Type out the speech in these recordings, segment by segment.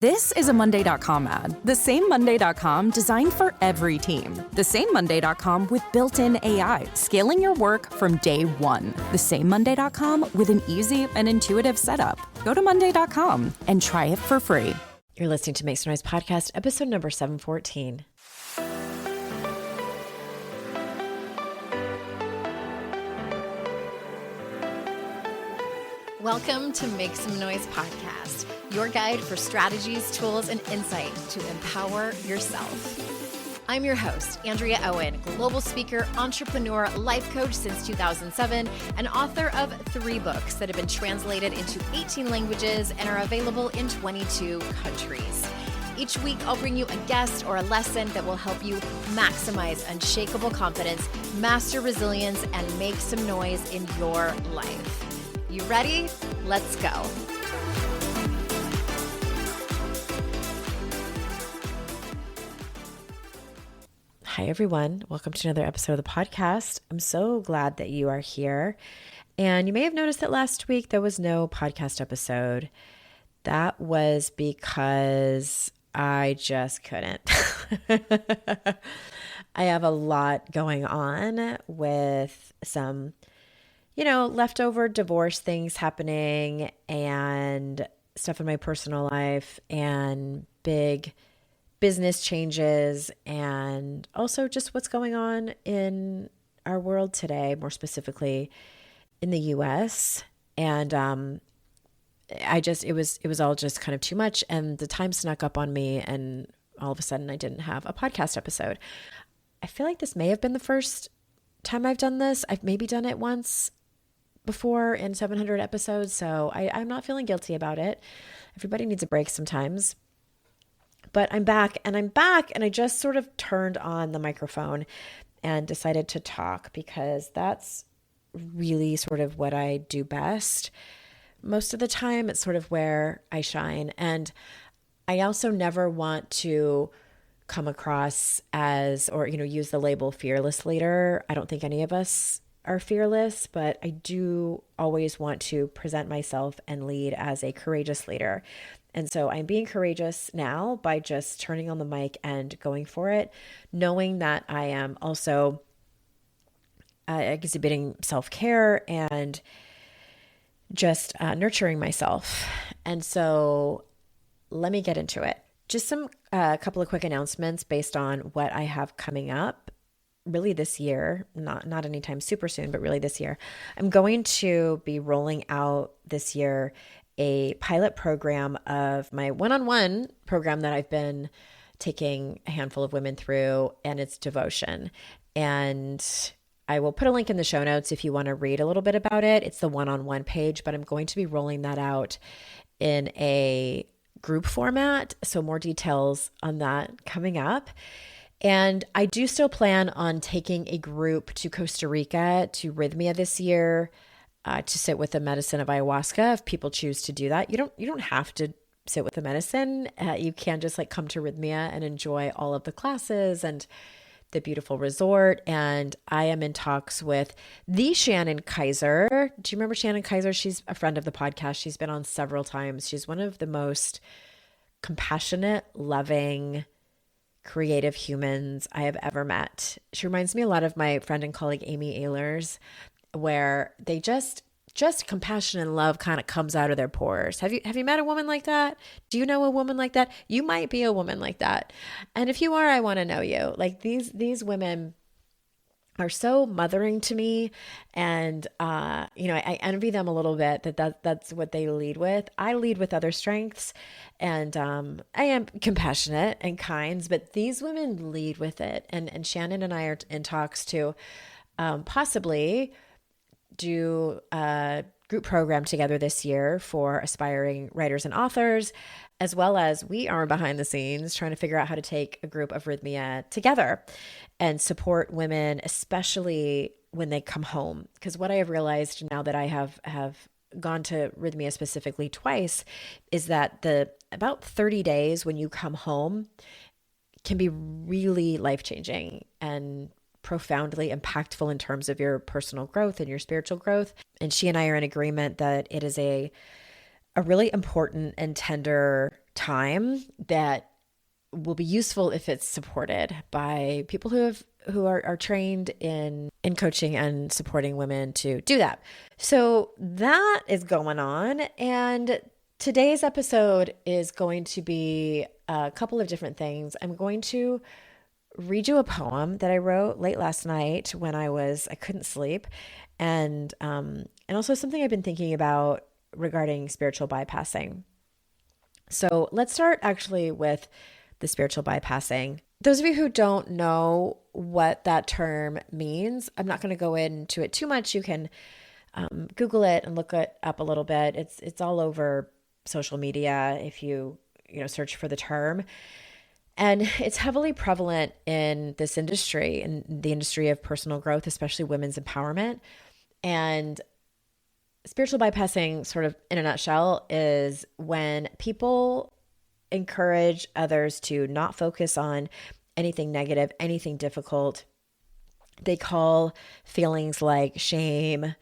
This is a Monday.com ad. The same Monday.com designed for every team. The same Monday.com with built-in AI, scaling your work from day one. The same Monday.com with an easy and intuitive setup. Go to Monday.com and try it for free. You're listening to Make Some Noise Podcast, episode number 714. Welcome to Make Some Noise Podcast, your guide for strategies, tools, and insight to empower yourself. I'm your host, Andrea Owen, global speaker, entrepreneur, life coach since 2007, and author of 3 books that have been translated into 18 languages and are available in 22 countries. Each week, I'll bring you a guest or a lesson that will help you maximize unshakable confidence, master resilience, and make some noise in your life. You ready? Let's go. Hi, everyone. Welcome to another episode of the podcast. I'm so glad that you are here. And you may have noticed that last week there was no podcast episode. That was because I just couldn't. I have a lot going on with some leftover divorce things happening and stuff in my personal life and big business changes and also just what's going on in our world today, more specifically in the US. And it was all just kind of too much, and the time snuck up on me, and all of a sudden I didn't have a podcast episode. I feel like this may have been the first time I've done this. I've maybe done it once before in 700 episodes, so I'm not feeling guilty about it. Everybody needs a break sometimes. But I'm back, and I just sort of turned on the microphone and decided to talk because that's really sort of what I do best. Most of the time, it's sort of where I shine. And I also never want to come across as, or, use the label fearless leader. I don't think any of us are fearless, but I do always want to present myself and lead as a courageous leader. And so I'm being courageous now by just turning on the mic and going for it, knowing that I am also exhibiting self-care and just nurturing myself. And so let me get into it. Just a couple of quick announcements based on what I have coming up. Really this year, not anytime super soon, but really this year, I'm going to be rolling out this year a pilot program of my one-on-one program that I've been taking a handful of women through, and it's devotion. And I will put a link in the show notes if you want to read a little bit about it. It's the one-on-one page, but I'm going to be rolling that out in a group format. So more details on that coming up. And I do still plan on taking a group to Costa Rica to Rhythmia this year to sit with the medicine of ayahuasca if people choose to do that. You don't have to sit with the medicine. You can just come to Rhythmia and enjoy all of the classes and the beautiful resort. And I am in talks with the Shannon Kaiser. Do you remember Shannon Kaiser? She's a friend of the podcast. She's been on several times. She's one of the most compassionate, loving, creative humans I have ever met. She reminds me a lot of my friend and colleague Amy Ehlers, where they just compassion and love kind of comes out of their pores. Have you met a woman like that? Do you know a woman like that? You might be a woman like that. And if you are, I want to know you. These women are so mothering to me, and I envy them a little bit that's what they lead with. I lead with other strengths, and I am compassionate and kind, but these women lead with it. And Shannon and I are in talks to possibly do a group program together this year for aspiring writers and authors, as well as we are behind the scenes trying to figure out how to take a group of Rhythmia together and support women, especially when they come home. Because what I have realized now that I have gone to Rhythmia specifically twice is that the about 30 days when you come home can be really life-changing and profoundly impactful in terms of your personal growth and your spiritual growth. And she and I are in agreement that it is a really important and tender time that will be useful if it's supported by people who are trained in coaching and supporting women to do that. So that is going on. And today's episode is going to be a couple of different things. I'm going to read you a poem that I wrote late last night when I couldn't sleep. And also something I've been thinking about regarding spiritual bypassing. So let's start actually with the spiritual bypassing. Those of you who don't know what that term means, I'm not going to go into it too much. You can Google it and look it up a little bit. It's all over social media if you search for the term. And it's heavily prevalent in this industry, in the industry of personal growth, especially women's empowerment. And spiritual bypassing, sort of in a nutshell, is when people encourage others to not focus on anything negative, anything difficult. They call feelings like shame,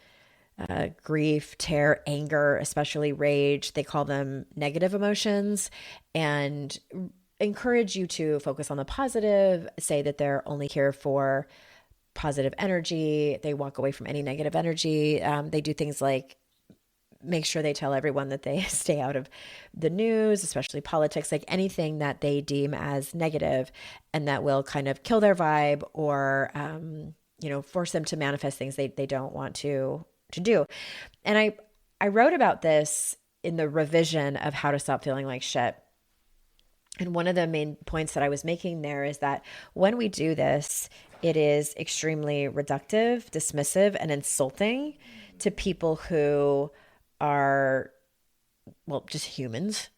grief, terror, anger, especially rage, they call them negative emotions, and encourage you to focus on the positive, say that they're only here for positive energy. They walk away from any negative energy. They do things like make sure they tell everyone that they stay out of the news, especially politics, like anything that they deem as negative and that will kind of kill their vibe or, force them to manifest things they don't want to do. And I wrote about this in the revision of How to Stop Feeling Like Shit. And one of the main points that I was making there is that when we do this, it is extremely reductive, dismissive, and insulting to people who are, just humans.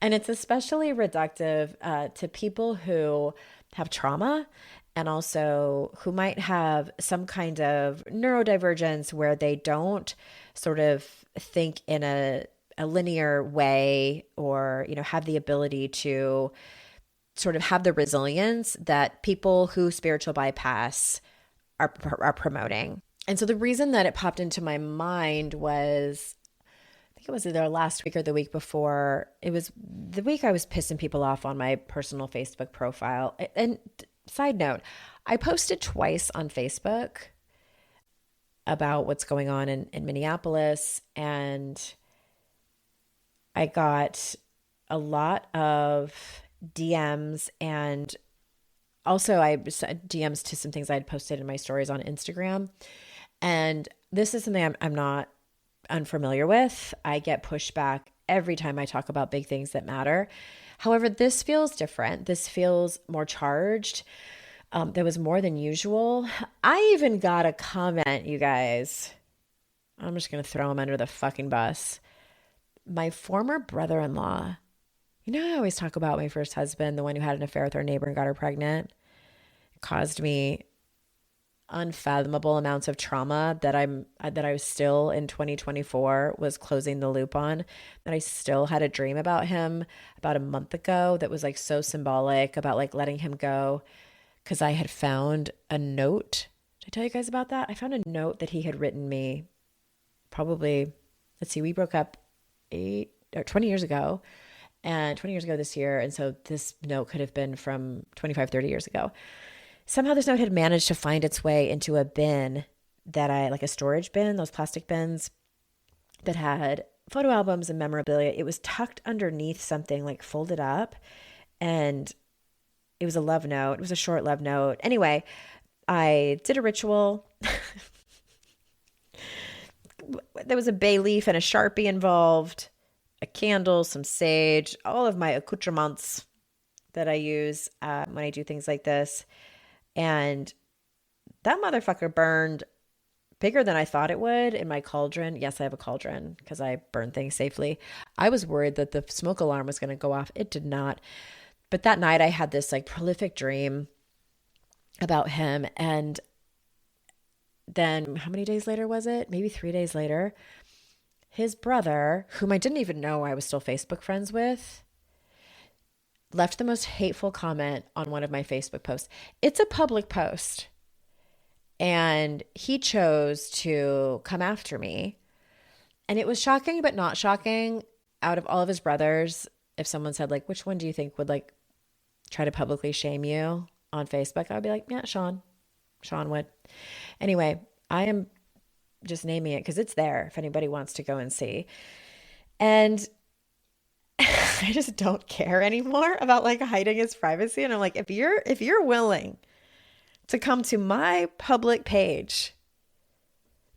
And it's especially reductive to people who have trauma and also who might have some kind of neurodivergence where they don't sort of think in a linear way or, have the ability to sort of have the resilience that people who spiritual bypass are promoting. And so the reason that it popped into my mind was, I think it was either last week or the week before. It was the week I was pissing people off on my personal Facebook profile. And side note, I posted twice on Facebook about what's going on in Minneapolis, and I got a lot of DMs, and also I sent DMs to some things I had posted in my stories on Instagram. And this is something I'm not unfamiliar with. I get pushback every time I talk about big things that matter. However, this feels different. This feels more charged. There was more than usual. I even got a comment, you guys. I'm just going to throw him under the fucking bus. My former brother-in-law, I always talk about my first husband, the one who had an affair with our neighbor and got her pregnant. It caused me unfathomable amounts of trauma that I was still in 2024 was closing the loop on, that I still had a dream about him about a month ago that was like so symbolic about like letting him go, because I had found a note. Did I tell you guys about that? I found a note that he had written me probably, we broke up 20 years ago, and 20 years ago this year. And so this note could have been from 25, 30 years ago. Somehow this note had managed to find its way into a bin like a storage bin, those plastic bins that had photo albums and memorabilia. It was tucked underneath something, like folded up, and it was a love note. It was a short love note. Anyway, I did a ritual. There was a bay leaf and a Sharpie involved, a candle, some sage, all of my accoutrements that I use when I do things like this. And that motherfucker burned bigger than I thought it would in my cauldron. Yes, I have a cauldron because I burn things safely. I was worried that the smoke alarm was going to go off. It did not. But that night I had this like prolific dream about him. And then how many days later was it? Maybe 3 days later, his brother, whom I didn't even know I was still Facebook friends with, left the most hateful comment on one of my Facebook posts. It's a public post. And he chose to come after me. And it was shocking, but not shocking. out of all of his brothers, if someone said like, which one do you think would like try to publicly shame you on Facebook? I would be like, yeah, Sean would. Anyway, I am just naming it because it's there if anybody wants to go and see. And I just don't care anymore about like hiding his privacy. And I'm like, if you're willing to come to my public page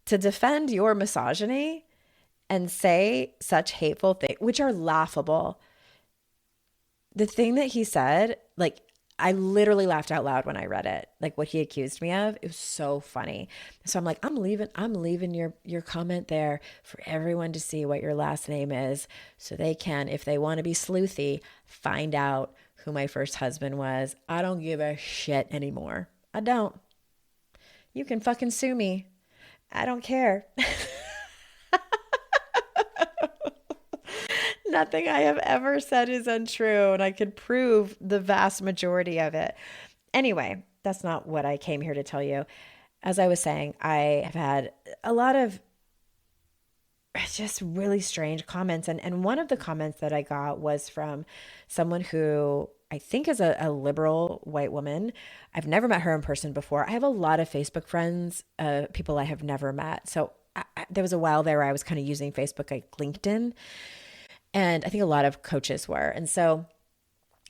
to defend your misogyny and say such hateful things, which are laughable. The thing that he said, like, I literally laughed out loud when I read it. Like what he accused me of, it was so funny. So I'm like, I'm leaving your comment there for everyone to see what your last name is so they can, if they want to be sleuthy, find out who my first husband was. I don't give a shit anymore. I don't. You can fucking sue me. I don't care. Nothing I have ever said is untrue, and I could prove the vast majority of it. Anyway, that's not what I came here to tell you. As I was saying, I have had a lot of just really strange comments. And one of the comments that I got was from someone who I think is a liberal white woman. I've never met her in person before. I have a lot of Facebook friends, people I have never met. So there was a while there where I was kind of using Facebook like LinkedIn. And I think a lot of coaches were. And so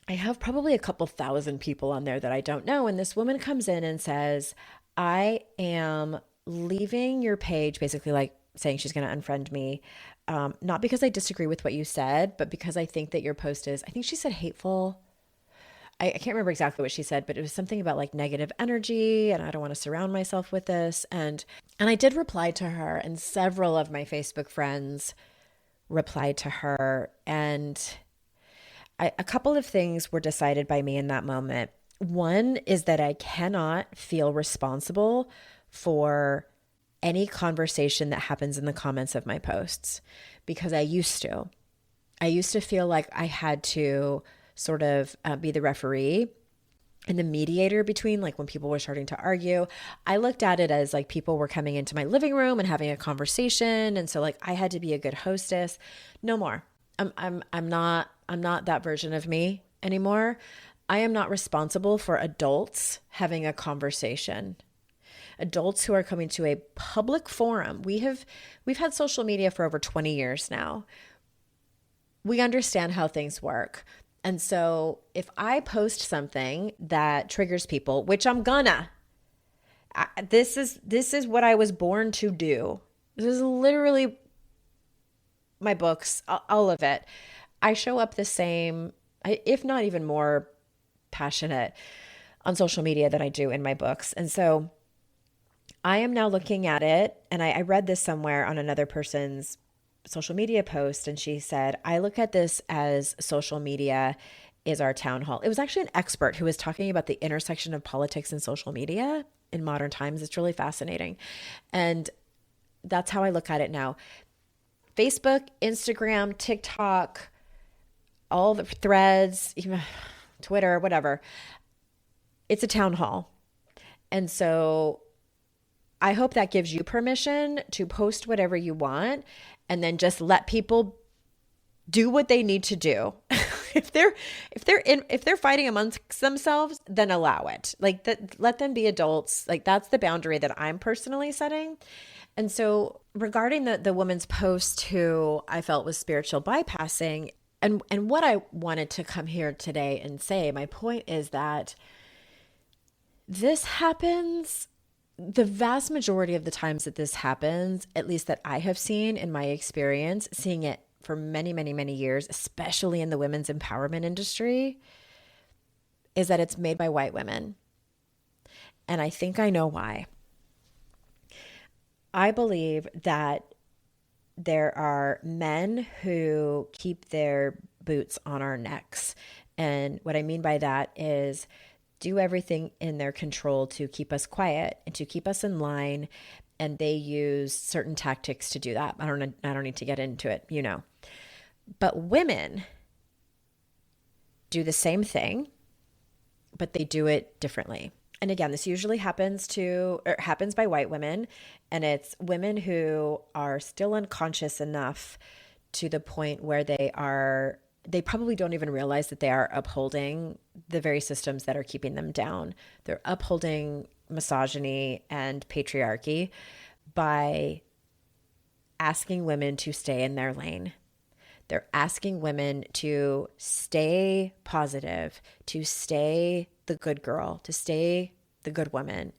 I have probably a couple thousand people on there that I don't know. And this woman comes in and says, I am leaving your page, basically like saying she's going to unfriend me. Not because I disagree with what you said, but because I think that your post is, I think she said hateful. I can't remember exactly what she said, but it was something about like negative energy and I don't want to surround myself with this. And I did reply to her, and several of my Facebook friends replied to her. And a couple of things were decided by me in that moment. One is that I cannot feel responsible for any conversation that happens in the comments of my posts, because I used to feel like I had to sort of be the referee and the mediator between, like, when people were starting to argue. I looked at it as like people were coming into my living room and having a conversation, and so like I had to be a good hostess. No more. I'm not that version of me anymore. I am not responsible for adults having a conversation. Adults who are coming to a public forum. We've had social media for over 20 years now. We understand how things work. And so if I post something that triggers people, which I'm gonna, this is what I was born to do. This is literally my books, all of it. I show up the same, if not even more passionate on social media than I do in my books. And so I am now looking at it, and I read this somewhere on another person's social media post, and she said, I look at this as social media is our town hall. It was actually an expert who was talking about the intersection of politics and social media in modern times. It's really fascinating. And that's how I look at it now. Facebook, Instagram, TikTok, all the threads, even Twitter, whatever. It's a town hall. And so I hope that gives you permission to post whatever you want, and then just let people do what they need to do. If they're fighting amongst themselves, then allow it. Like that, let them be adults. Like that's the boundary that I'm personally setting. And so regarding the woman's post who I felt was spiritual bypassing, and what I wanted to come here today and say, my point is that this happens the vast majority of the times that this happens, at least that I have seen in my experience, seeing it for many, many, many years, especially in the women's empowerment industry, is that it's made by white women. And I think I know why. I believe that there are men who keep their boots on our necks. And what I mean by that is do everything in their control to keep us quiet and to keep us in line. And they use certain tactics to do that. I don't need to get into it, you know. But women do the same thing, but they do it differently. And again, this usually happens by white women, and it's women who are still unconscious enough to the point where they probably don't even realize that they are upholding the very systems that are keeping them down. They're upholding misogyny and patriarchy by asking women to stay in their lane. They're asking women to stay positive, to stay the good girl, to stay the good woman.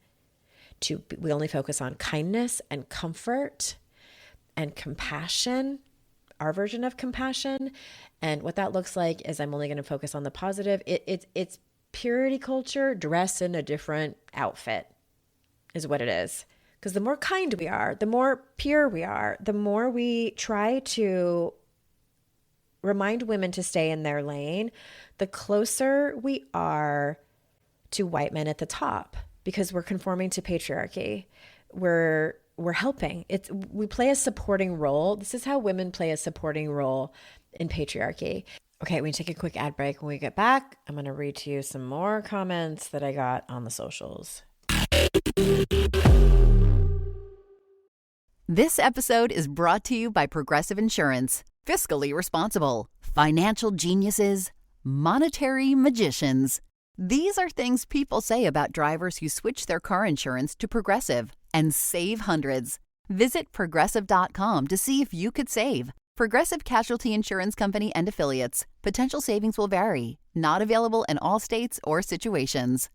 We only focus on kindness and comfort and compassion, our version of compassion. And what that looks like is I'm only going to focus on the positive. It's purity culture dressed in a different outfit is what it is. Because the more kind we are, the more pure we are, the more we try to remind women to stay in their lane, the closer we are to white men at the top, because we're conforming to patriarchy. We're helping. We play a supporting role. This is how women play a supporting role in patriarchy. Okay, we take a quick ad break. When we get back, I'm going to read to you some more comments that I got on the socials. This episode is brought to you by Progressive Insurance. Fiscally responsible, financial geniuses, monetary magicians. These are things people say about drivers who switch their car insurance to Progressive and save hundreds. Visit Progressive.com to see if you could save. Progressive Casualty Insurance Company and Affiliates. Potential savings will vary. Not available in all states or situations.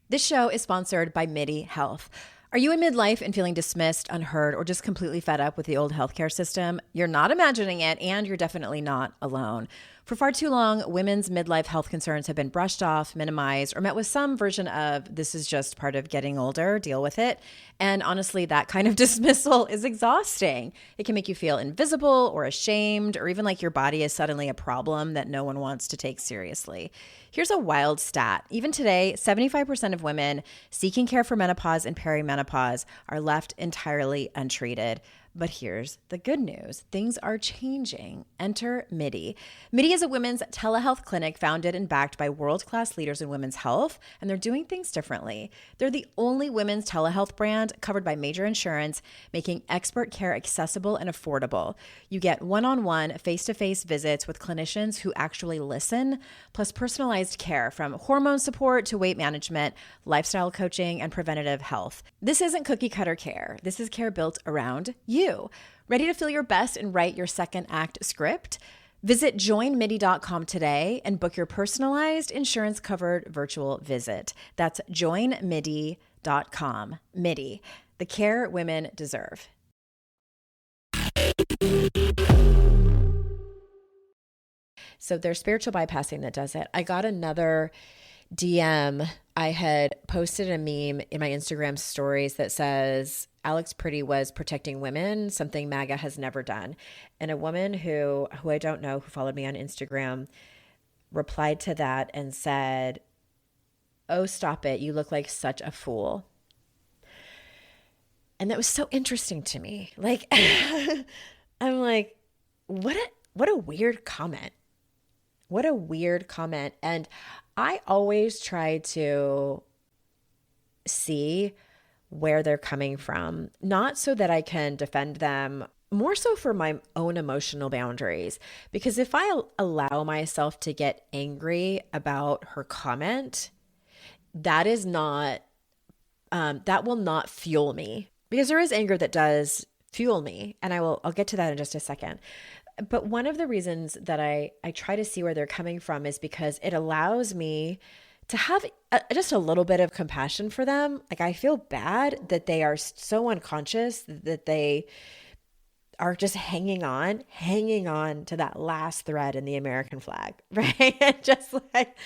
This show is sponsored by MIDI Health. Are you in midlife and feeling dismissed, unheard, or just completely fed up with the old healthcare system? You're not imagining it, and you're definitely not alone. For far too long, women's midlife health concerns have been brushed off, minimized, or met with some version of, this is just part of getting older, deal with it. And honestly, that kind of dismissal is exhausting. It can make you feel invisible or ashamed, or even like your body is suddenly a problem that no one wants to take seriously. Here's a wild stat. Even today, 75% of women seeking care for menopause and perimenopause are left entirely untreated. But here's the good news. Things are changing. Enter MIDI. MIDI is a women's telehealth clinic founded and backed by world-class leaders in women's health, and they're doing things differently. They're the only women's telehealth brand covered by major insurance, making expert care accessible and affordable. You get one-on-one, face-to-face visits with clinicians who actually listen, plus personalized care from hormone support to weight management, lifestyle coaching, and preventative health. This isn't cookie-cutter care. This is care built around you. Ready to feel your best and write your second act script? Visit joinmidi.com today and book your personalized insurance-covered virtual visit. That's joinmidi.com. MIDI, the care women deserve. So there's spiritual bypassing that does it. I got another DM. I had posted a meme in my Instagram stories that says, Alex Pretty was protecting women, something MAGA has never done. And a woman who I don't know, who followed me on Instagram, replied to that and said, "Oh, stop it. You look like such a fool." And that was so interesting to me. Like, I'm like, what a weird comment. What a weird comment. And I always try to see where they're coming from, not so that I can defend them, more so for my own emotional boundaries. Because if I allow myself to get angry about her comment, that is not, that will not fuel me. Because there is anger that does fuel me. And I'll get to that in just a second. But one of the reasons that I try to see where they're coming from is because it allows me to have just a little bit of compassion for them. Like, I feel bad that they are so unconscious, that they are just hanging on to that last thread in the American flag, right? And just like,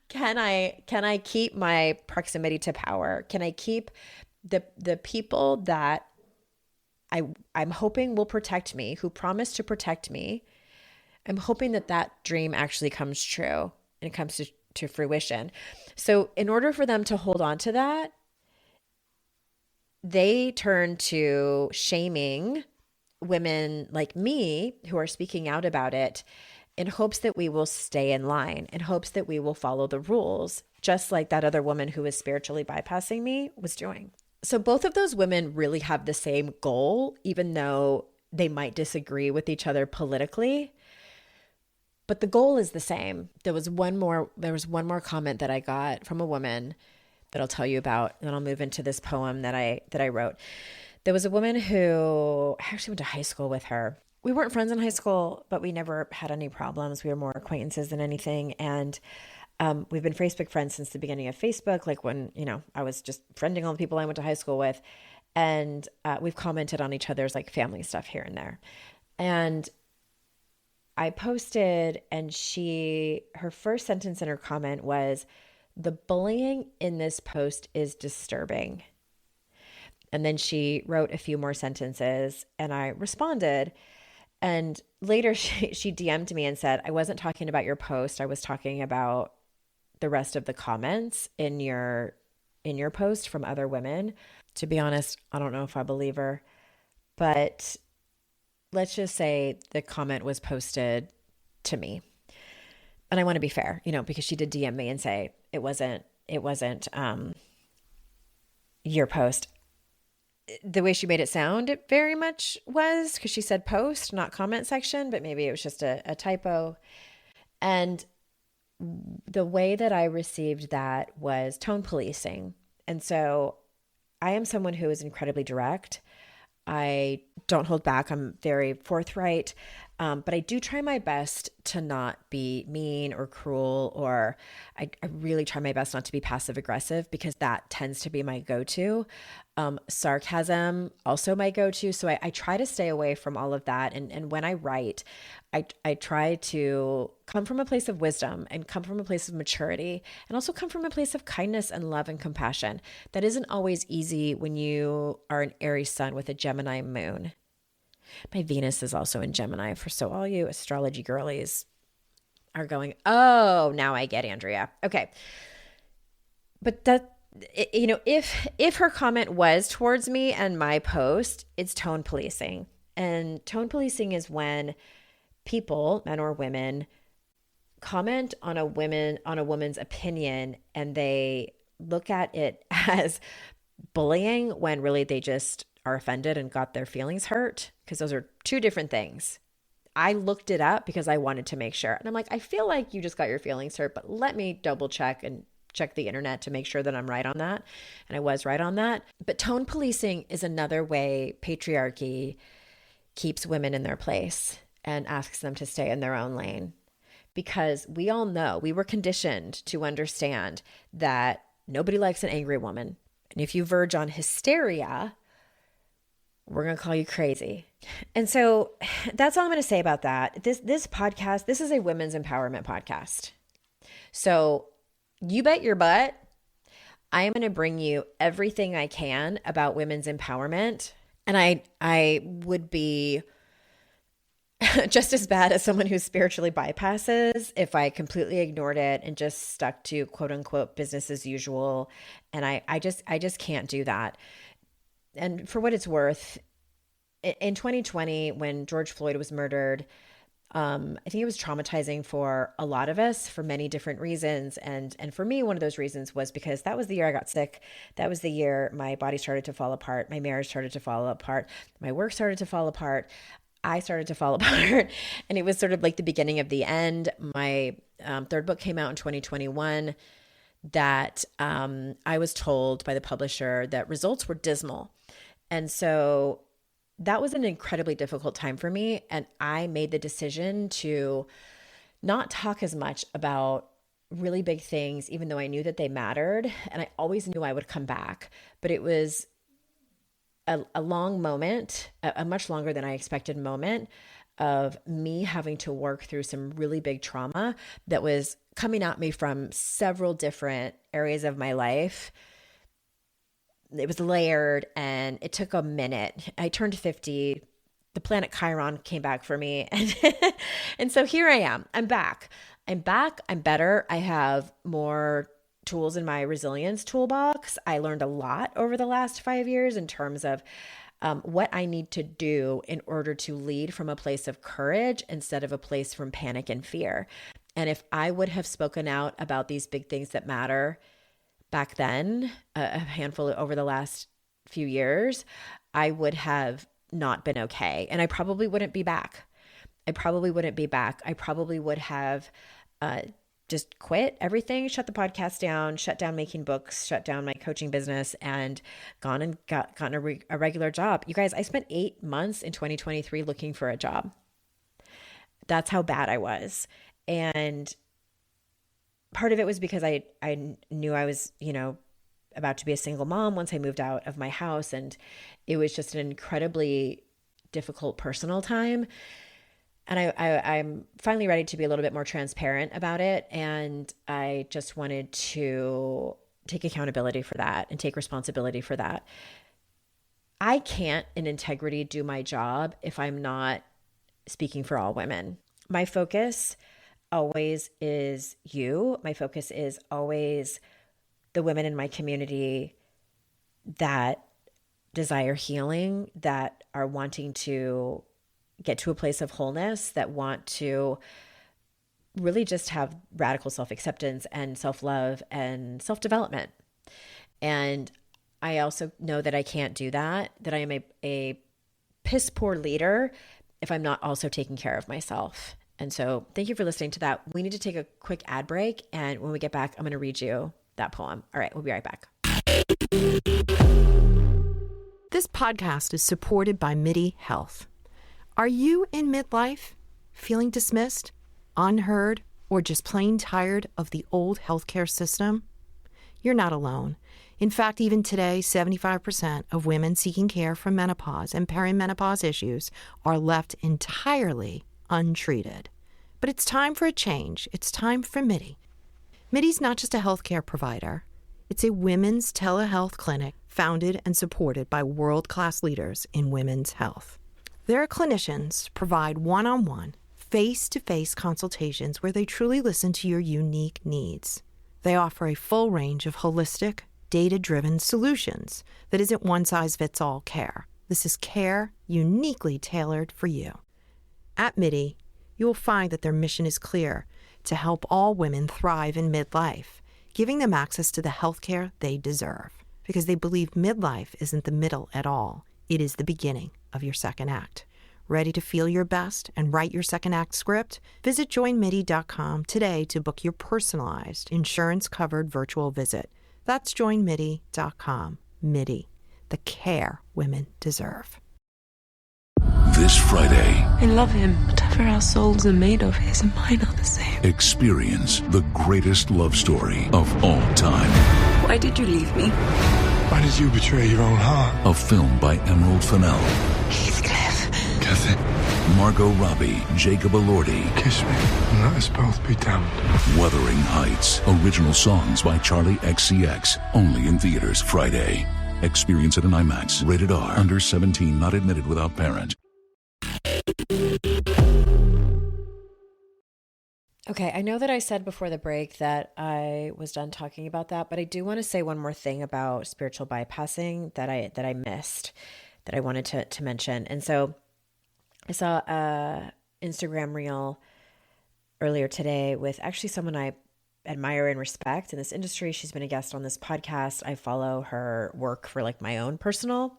can I keep my proximity to power? Can I keep the people that I'm hoping will protect me, who promise to protect me? I'm hoping that dream actually comes true and it comes to fruition. So in order for them to hold on to that, they turn to shaming women like me who are speaking out about it in hopes that we will stay in line, in hopes that we will follow the rules, just like that other woman who was spiritually bypassing me was doing. So both of those women really have the same goal, even though they might disagree with each other politically, but the goal is the same. There was one more comment that I got from a woman that I'll tell you about, and then I'll move into this poem that I wrote. There was a woman who I actually went to high school with her. We weren't friends in high school, but we never had any problems. We were more acquaintances than anything. And we've been Facebook friends since the beginning of Facebook, like when, I was just friending all the people I went to high school with. And we've commented on each other's like family stuff here and there. And I posted, and her first sentence in her comment was, "The bullying in this post is disturbing." And then she wrote a few more sentences, and I responded. And later she DM'd me and said, "I wasn't talking about your post. I was talking about the rest of the comments in your post from other women." To be honest, I don't know if I believe her, but let's just say the comment was posted to me. And I want to be fair, because she did DM me and say it wasn't your post. The way she made it sound, it very much was, because she said post, not comment section, but maybe it was just a typo. And the way that I received that was tone policing. And so I am someone who is incredibly direct. I don't hold back. I'm very forthright. But I do try my best to not be mean or cruel, or I really try my best not to be passive aggressive, because that tends to be my go-to. Sarcasm, also my go-to. So I try to stay away from all of that. And when I write, I try to come from a place of wisdom and come from a place of maturity, and also come from a place of kindness and love and compassion. That isn't always easy when you are an Aries sun with a Gemini moon. My Venus is also in Gemini, so all you astrology girlies are going, "Oh, now I get Andrea." Okay. But that, if her comment was towards me and my post, it's tone policing. And tone policing is when people, men or women, comment on a woman's opinion, and they look at it as bullying when really they just are offended and got their feelings hurt, because those are two different things. I looked it up because I wanted to make sure. And I'm like, I feel like you just got your feelings hurt, but let me double check and check the internet to make sure that I'm right on that. And I was right on that. But tone policing is another way patriarchy keeps women in their place and asks them to stay in their own lane. Because we all know, we were conditioned to understand that nobody likes an angry woman. And if you verge on hysteria, we're going to call you crazy. And so that's all I'm going to say about that. This podcast, this is a women's empowerment podcast. So you bet your butt, I am going to bring you everything I can about women's empowerment. And I would be just as bad as someone who spiritually bypasses if I completely ignored it and just stuck to quote unquote business as usual. And I just can't do that. And for what it's worth, in 2020, when George Floyd was murdered, I think it was traumatizing for a lot of us for many different reasons. And for me, one of those reasons was because that was the year I got sick. That was the year my body started to fall apart. My marriage started to fall apart. My work started to fall apart. I started to fall apart. And it was sort of like the beginning of the end. My third book came out in 2021 that I was told by the publisher that results were dismal. And so that was an incredibly difficult time for me. And I made the decision to not talk as much about really big things, even though I knew that they mattered. And I always knew I would come back. But it was a long moment, a much longer than I expected moment of me having to work through some really big trauma that was coming at me from several different areas of my life. It was layered and it took a minute. I turned 50. The planet Chiron came back for me. And so here I am. I'm back. I'm better. I have more tools in my resilience toolbox. I learned a lot over the last 5 years in terms of what I need to do in order to lead from a place of courage instead of a place from panic and fear. And if I would have spoken out about these big things that matter back then, a handful over the last few years, I would have not been okay. And I probably wouldn't be back. I probably would have just quit everything, shut the podcast down, shut down making books, shut down my coaching business, and gotten a regular job. You guys, I spent 8 months in 2023 looking for a job. That's how bad I was. And part of it was because I knew I was, about to be a single mom once I moved out of my house. And it was just an incredibly difficult personal time. And I'm finally ready to be a little bit more transparent about it. And I just wanted to take accountability for that and take responsibility for that. I can't in integrity do my job if I'm not speaking for all women. My focus always is you. My focus is always the women in my community that desire healing, that are wanting to get to a place of wholeness, that want to really just have radical self-acceptance and self-love and self-development. And I also know that I can't do that I am a piss poor leader if I'm not also taking care of myself. And so thank you for listening to that. We need to take a quick ad break. And when we get back, I'm going to read you that poem. All right, we'll be right back. This podcast is supported by MIDI Health. Are you in midlife, feeling dismissed, unheard, or just plain tired of the old healthcare system? You're not alone. In fact, even today, 75% of women seeking care for menopause and perimenopause issues are left entirely untreated. But it's time for a change. It's time for MIDI. MIDI's not just a healthcare provider. It's a women's telehealth clinic founded and supported by world-class leaders in women's health. Their clinicians provide one-on-one, face-to-face consultations where they truly listen to your unique needs. They offer a full range of holistic, data-driven solutions that isn't one-size-fits-all care. This is care uniquely tailored for you. At MIDI, you will find that their mission is clear: to help all women thrive in midlife, giving them access to the healthcare they deserve. Because they believe midlife isn't the middle at all. It is the beginning of your second act. Ready to feel your best and write your second act script? Visit joinmidi.com today to book your personalized, insurance-covered virtual visit. That's joinmidi.com. MIDI, the care women deserve. This Friday, I love him. Whatever our souls are made of, his and mine are the same. experience the greatest love story of all time. Why did you leave me? Why did you betray your own heart? A film by Emerald Fennell. Heathcliff. Kathy. Margot Robbie, Jacob Elordi. Kiss me and let us both be damned. Wuthering Heights. Original songs by Charlie XCX. Only in theaters Friday. Experience it in IMAX. Rated R. Under 17. Not admitted without parent. Okay, I know that I said before the break that I was done talking about that, but I do want to say one more thing about spiritual bypassing that I missed, that I wanted to mention. And so I saw a Instagram reel earlier today with actually someone I admire and respect in this industry. She's been a guest on this podcast. I follow her work for like my own personal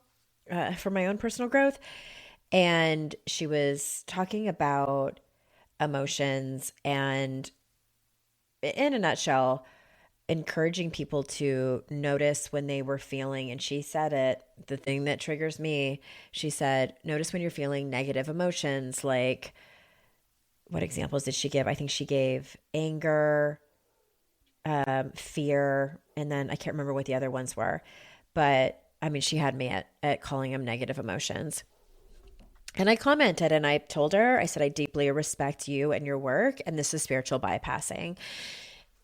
growth. And she was talking about emotions and, in a nutshell, encouraging people to notice when they were feeling, and she said it, the thing that triggers me, she said, notice when you're feeling negative emotions. Like, what examples did she give? I think she gave anger, fear, and then I can't remember what the other ones were. But I mean, she had me at calling them negative emotions. And I commented and I told her, I said, I deeply respect you and your work, and this is spiritual bypassing.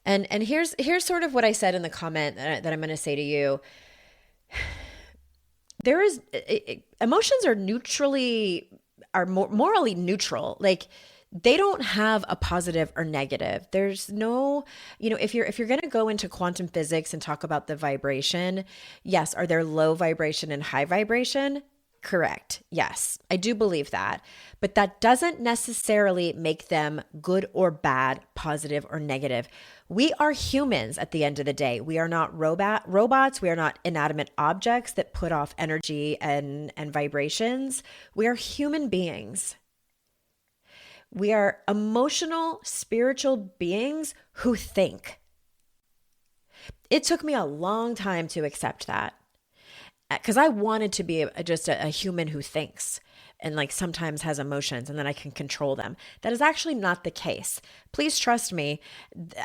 And here's sort of what I said in the comment that I'm going to say to you. There is, emotions are morally neutral. Like, they don't have a positive or negative. There's no, if you're going to go into quantum physics and talk about the vibration, yes, are there low vibration and high vibration? Correct. Yes, I do believe that. But that doesn't necessarily make them good or bad, positive or negative. We are humans at the end of the day. We are not robots. We are not inanimate objects that put off energy and vibrations. We are human beings. We are emotional, spiritual beings who think. It took me a long time to accept that, because I wanted to be just a human who thinks and like sometimes has emotions and then I can control them. That is actually not the case. Please trust me.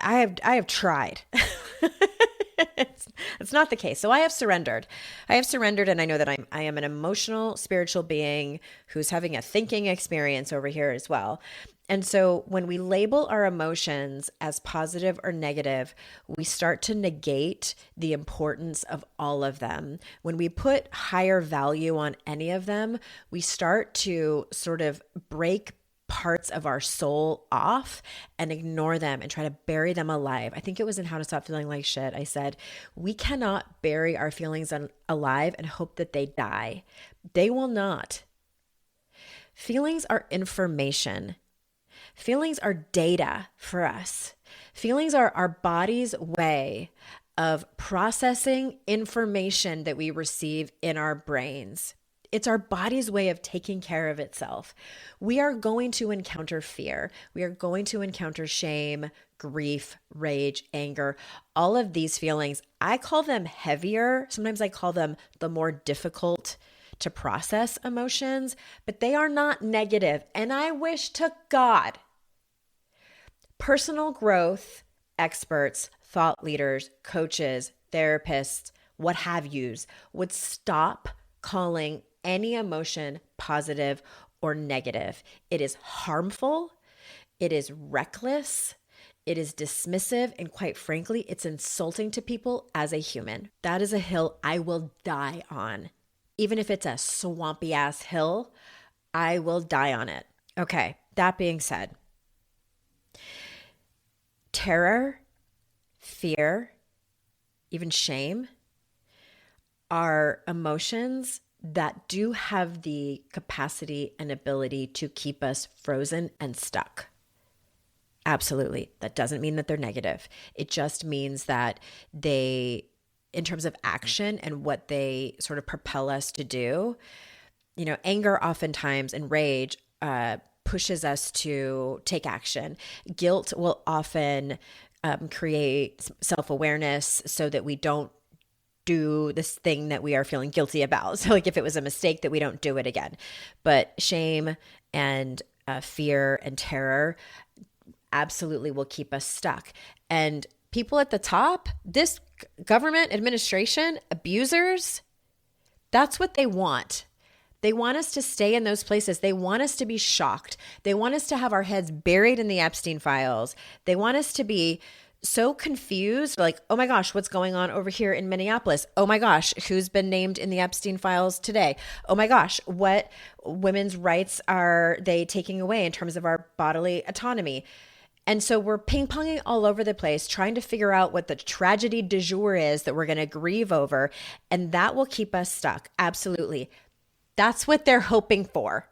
I have tried. It's not the case. So I have surrendered. And I know that I am an emotional, spiritual being who's having a thinking experience over here as well. And so when we label our emotions as positive or negative, we start to negate the importance of all of them. When we put higher value on any of them, we start to sort of break parts of our soul off and ignore them and try to bury them alive. I think it was in How to Stop Feeling Like Shit. I said, we cannot bury our feelings alive and hope that they die. They will not. Feelings are information. Feelings are data for us. Feelings are our body's way of processing information that we receive in our brains. It's our body's way of taking care of itself. We are going to encounter fear. We are going to encounter shame, grief, rage, anger, all of these feelings. I call them heavier. Sometimes I call them the more difficult to process emotions, but they are not negative. And I wish to God personal growth experts, thought leaders, coaches, therapists, what have yous would stop calling any emotion positive or negative. It is harmful. It is reckless. It is dismissive. And quite frankly, it's insulting to people as a human. That is a hill I will die on. Even if it's a swampy ass hill, I will die on it. Okay, that being said, terror, fear, even shame are emotions that do have the capacity and ability to keep us frozen and stuck. Absolutely. That doesn't mean that they're negative. It just means that they, in terms of action and what they sort of propel us to do, you know, anger oftentimes and rage pushes us to take action. Guilt will often create self-awareness so that we don't do this thing that we are feeling guilty about. So like if it was a mistake, that we don't do it again. But shame and fear and terror absolutely will keep us stuck. And people at the top, this government administration, abusers, that's what they want. They want us to stay in those places. They want us to be shocked. They want us to have our heads buried in the Epstein files. They want us to be so confused, like, oh my gosh, what's going on over here in Minneapolis? Oh my gosh, who's been named in the Epstein files today? Oh my gosh, what women's rights are they taking away in terms of our bodily autonomy? And so we're ping-ponging all over the place, trying to figure out what the tragedy du jour is that we're going to grieve over, and that will keep us stuck. Absolutely. That's what they're hoping for.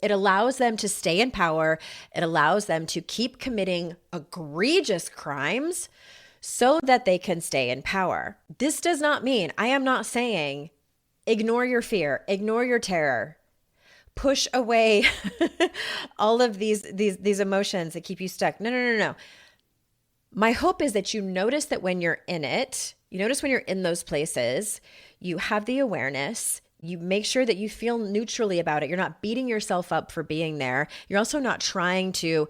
It allows them to stay in power. It allows them to keep committing egregious crimes so that they can stay in power. This does not mean, I am not saying, ignore your fear, ignore your terror, push away all of these emotions that keep you stuck. No. My hope is that you notice that when you're in it, you notice when you're in those places, you have the awareness. You make sure that you feel neutrally about it. You're not beating yourself up for being there. You're also not trying to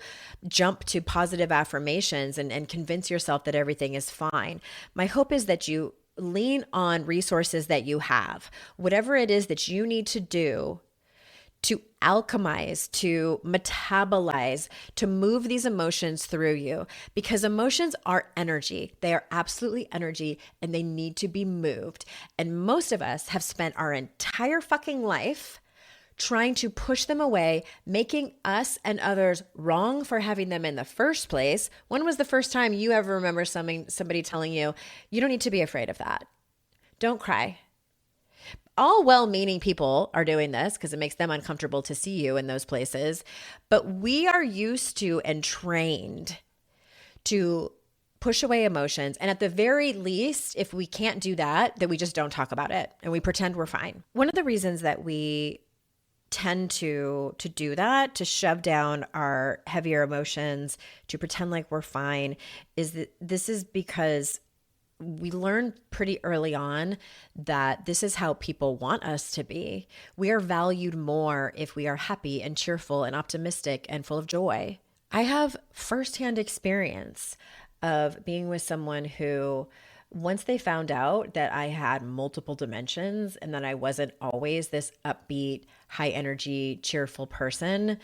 jump to positive affirmations and convince yourself that everything is fine. My hope is that you lean on resources that you have, whatever it is that you need to do to alchemize, to metabolize, to move these emotions through you, because emotions are energy. They are absolutely energy and they need to be moved. And most of us have spent our entire fucking life trying to push them away, making us and others wrong for having them in the first place. When was the first time you ever remember somebody telling you, you don't need to be afraid of that? Don't cry. all well-meaning people are doing this because it makes them uncomfortable to see you in those places. But we are used to and trained to push away emotions. And at the very least, if we can't do that, then we just don't talk about it and we pretend we're fine. One of the reasons that we tend to do that, to shove down our heavier emotions, to pretend like we're fine, is that this is because we learned pretty early on that this is how people want us to be. We are valued more if we are happy and cheerful and optimistic and full of joy. I have firsthand experience of being with someone who, once they found out that I had multiple dimensions and that I wasn't always this upbeat, high energy, cheerful person,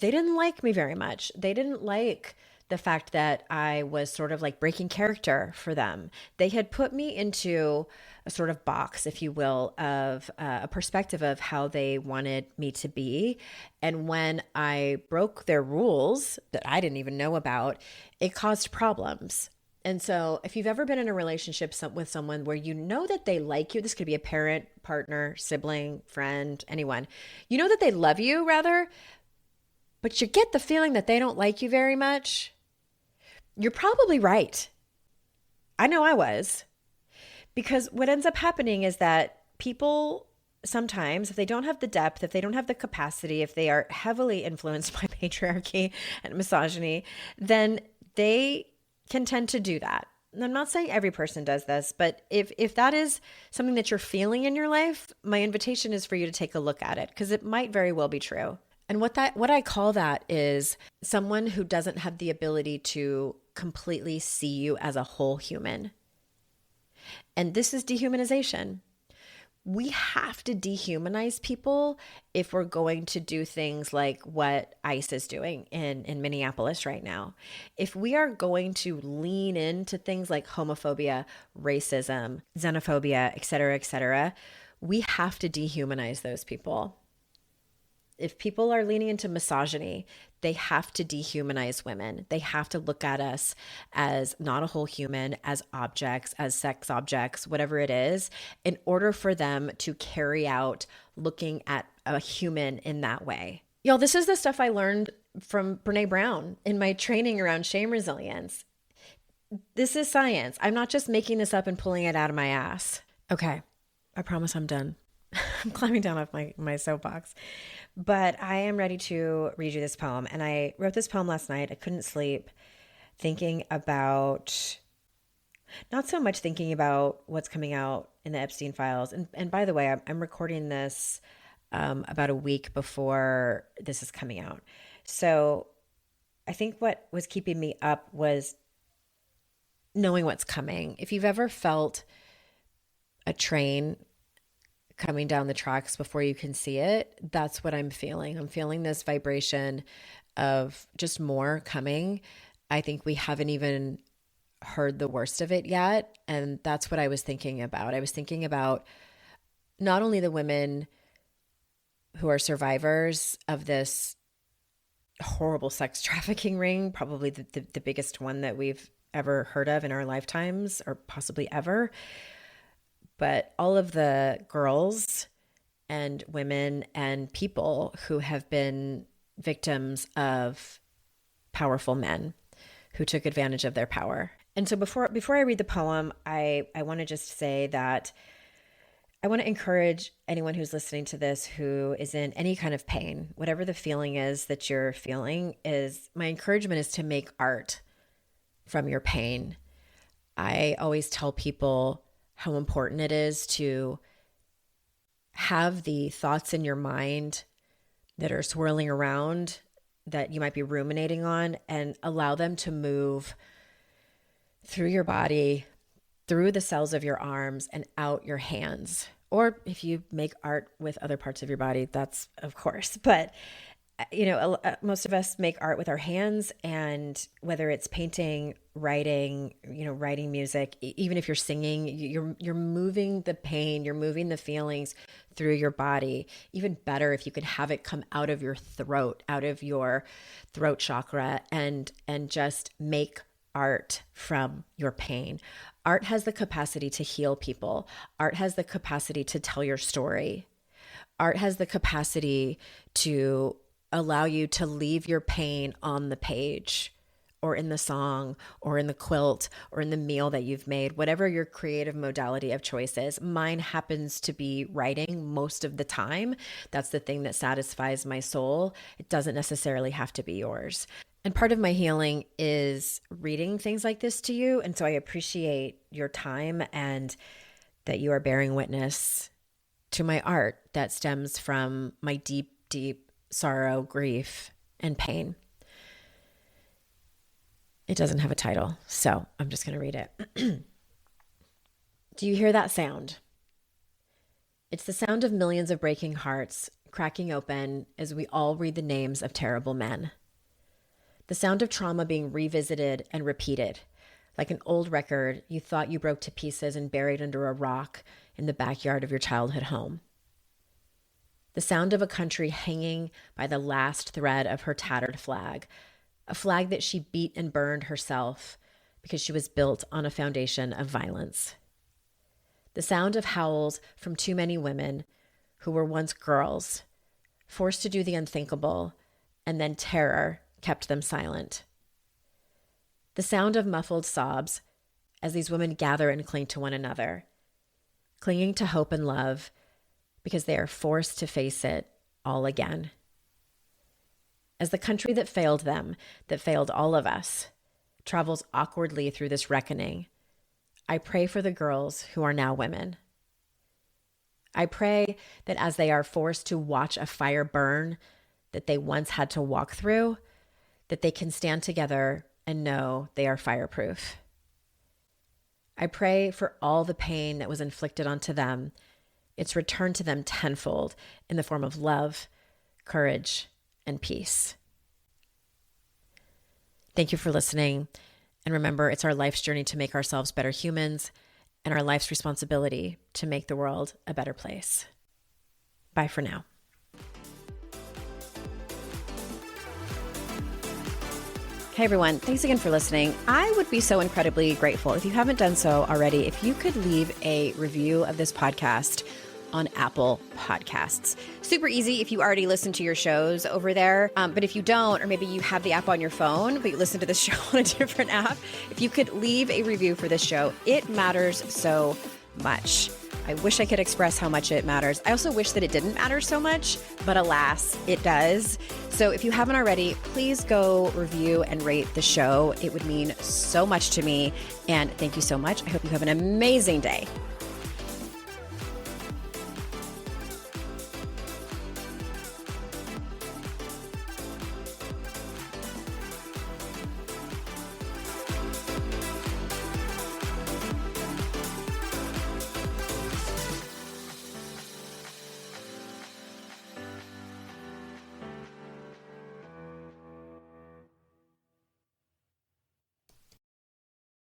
they didn't like me very much. They didn't like the fact that I was sort of like breaking character for them. They had put me into a sort of box, if you will, of a perspective of how they wanted me to be. And when I broke their rules that I didn't even know about, it caused problems. And so if you've ever been in a relationship with someone where you know that they like you, this could be a parent, partner, sibling, friend, anyone, you know that they love you rather, but you get the feeling that they don't like you very much, you're probably right. I know I was. Because what ends up happening is that people sometimes, if they don't have the depth, if they don't have the capacity, if they are heavily influenced by patriarchy and misogyny, then they can tend to do that. And I'm not saying every person does this, but if that is something that you're feeling in your life, my invitation is for you to take a look at it, because it might very well be true. And what I call that is someone who doesn't have the ability to completely see you as a whole human. And this is dehumanization. We have to dehumanize people if we're going to do things like what ICE is doing in Minneapolis right now. If we are going to lean into things like homophobia, racism, xenophobia, et cetera, we have to dehumanize those people. If people are leaning into misogyny, they have to dehumanize women. They have to look at us as not a whole human, as objects, as sex objects, whatever it is, in order for them to carry out looking at a human in that way. Y'all, this is the stuff I learned from Brene Brown in my training around shame resilience. This is science. I'm not just making this up and pulling it out of my ass. Okay, I promise I'm done. I'm climbing down off my soapbox. But I am ready to read you this poem. And I wrote this poem last night. I couldn't sleep, thinking about, not so much thinking about what's coming out in the Epstein files. And by the way, I'm recording this about a week before this is coming out. So I think what was keeping me up was knowing what's coming. If you've ever felt a train coming down the tracks before you can see it, that's what I'm feeling. I'm feeling this vibration of just more coming. I think we haven't even heard the worst of it yet. And that's what I was thinking about. I was thinking about not only the women who are survivors of this horrible sex trafficking ring, probably the biggest one that we've ever heard of in our lifetimes, or possibly ever, but all of the girls and women and people who have been victims of powerful men who took advantage of their power. And so before I read the poem, I want to just say that I want to encourage anyone who's listening to this who is in any kind of pain, whatever the feeling is that you're feeling, is my encouragement is to make art from your pain. I always tell people how important it is to have the thoughts in your mind that are swirling around that you might be ruminating on, and allow them to move through your body, through the cells of your arms and out your hands. Or if you make art with other parts of your body, that's of course. But you know, most of us make art with our hands, and whether it's painting, writing, writing music, even if you're singing, you're moving the pain, you're moving the feelings through your body. Even better if you could have it come out of your throat, out of your throat chakra, and just make art from your pain. Art has the capacity to heal people. Art has the capacity to tell your story. Art has the capacity to allow you to leave your pain on the page or in the song or in the quilt or in the meal that you've made, whatever your creative modality of choice is. Mine happens to be writing most of the time. That's the thing that satisfies my soul. It doesn't necessarily have to be yours. And part of my healing is reading things like this to you. And so I appreciate your time and that you are bearing witness to my art that stems from my deep, deep sorrow, grief, and pain. It doesn't have a title, so I'm just going to read it. Do you hear that sound? It's the sound of millions of breaking hearts cracking open as we all read the names of terrible men. The sound of trauma being revisited and repeated, like an old record you thought you broke to pieces and buried under a rock in the backyard of your childhood home. The sound of a country hanging by the last thread of her tattered flag, a flag that she beat and burned herself because she was built on a foundation of violence. The sound of howls from too many women who were once girls, forced to do the unthinkable, and then terror kept them silent. The sound of muffled sobs as these women gather and cling to one another, clinging to hope and love because they are forced to face it all again. As the country that failed them, that failed all of us, travels awkwardly through this reckoning, I pray for the girls who are now women. I pray that as they are forced to watch a fire burn that they once had to walk through, that they can stand together and know they are fireproof. I pray for all the pain that was inflicted onto them, its return to them tenfold in the form of love, courage, and peace. Thank you for listening. And remember, it's our life's journey to make ourselves better humans and our life's responsibility to make the world a better place. Bye for now. Hey everyone, thanks again for listening. I would be so incredibly grateful if you haven't done so already, if you could leave a review of this podcast on Apple Podcasts. Super easy if you already listen to your shows over there. But if you don't, or maybe you have the app on your phone, but you listen to this show on a different app, if you could leave a review for this show, it matters so much. I wish I could express how much it matters. I also wish that it didn't matter so much, but alas, it does. So if you haven't already, please go review and rate the show. It would mean so much to me. And thank you so much. I hope you have an amazing day.